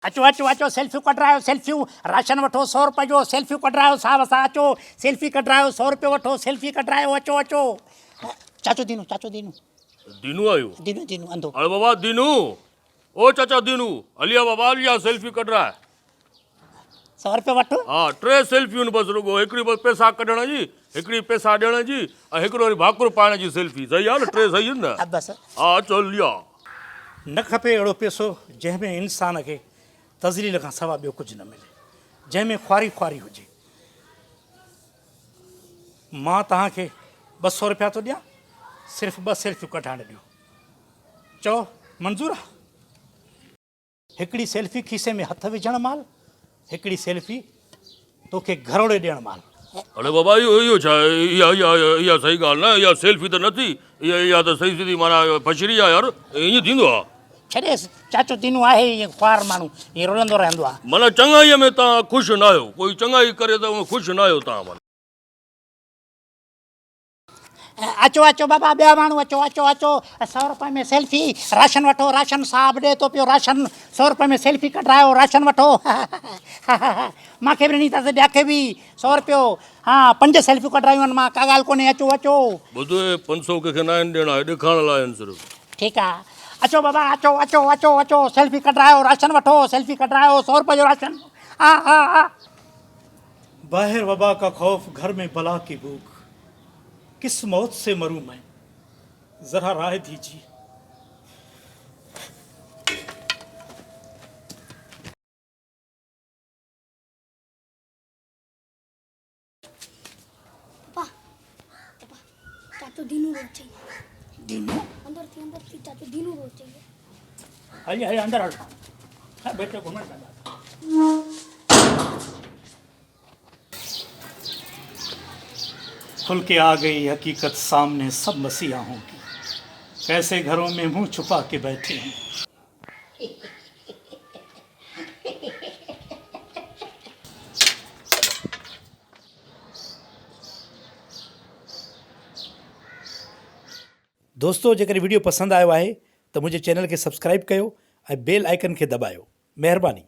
अचो अचो अचो सेल्फियूं कढायो सेल्फियूं राशन वठो 100 रुपए जो सेल्फियूं कढायो साहब असां अचो सेल्फी कढायो 100 रुपए वठो सेल्फी कढायो अचो अचो चाचो दीनू दीनू आयो दीनू अंधो अरे बाबा दीनू ओ चाचा दीनू हलिया बाबा हलिया सेल्फी कढ रहा है 100 रुपए वठो हाँ 3 सेल्फियूं बस रुगो हिकिड़ी बस पैसा कढण जी हिकिड़ी पैसा ॾियण जी ऐं हिकिड़ो वरी भाकुर पाइण जी सेल्फी सही आहे न 3 सही आहिनि न अब बस हा चल लिया न खपे अहिड़ो पैसो जंहिंमें इंसान खे तज़लील खां सवाइ ॿियो कुझु न मिले जंहिंमें ख्वारी हुजे मां तव्हांखे 200 रुपया थो ॾियां सिर्फ़ु 2 सेल्फियूं कढाइण ॾियो चओ मंज़ूर आहे हिकिड़ी सेल्फी खीसे में हथ विझण महिल हिकिड़ी सेल्फी तोखे घरोड़े ॾियण महिल अरे बाबा इहो छा इहा सही ॻाल्हि न इहा सेल्फी त न थी इहा त सही सिधी माना फशरी आहे यार ईअं थींदो आहे छॾेसि चाचो दीनू आहे ईअं ख्वार माण्हू ईअं रुलंदो रहंदो आहे माना चङाईअ में तव्हां ख़ुशि न आहियो कोई चङाई करे त ख़ुशि न आहियो तव्हां माना अचो अचो बाबा ॿिया माण्हू अचो अचो अचो 100 रुपए में सेल्फी राशन वठो राशन साहब ॾे थो पियो राशन 100 रुपए में सेल्फी कढायो राशन वठो मूंखे बि ॾिनी अथसि ॿिया खे बि 100 रुपयो हा 5 सेल्फियूं कढायूं आहिनि मां का ॻाल्हि कोन्हे अचो अचो ॿुधो 500 कंहिंखे न आहिनि ॾियणा ॾेखारण लाइ आहिनि सिर्फ़ु ठीकु आहे अचो बाबा अचो अचो अचो अचो सेल्फी कढायो राशन वठो सेल्फी कढायो 100 रुपए जो राशन हा हा हा बाहर वबा का खौफ घर में बला की भूख किस मौत से मरूं मैं जरा राय दीजिए चाचू दीनू रोज चाहिए दीनू अंदर थी चाचू दीनू रोज चाहिए हलिए अंदर हल हाँ बेटे घुमण खुल के आ गई हकीकत सामने सब मसीहाओं की कैसे घरों में मुंह छुपा के बैठे हैं दोस्तों जेकर वीडियो पसंद आयो आहे तो मुझे चैनल के सब्सक्राइब कयो ऐं बेल आइकन के दबायो महिरबानी।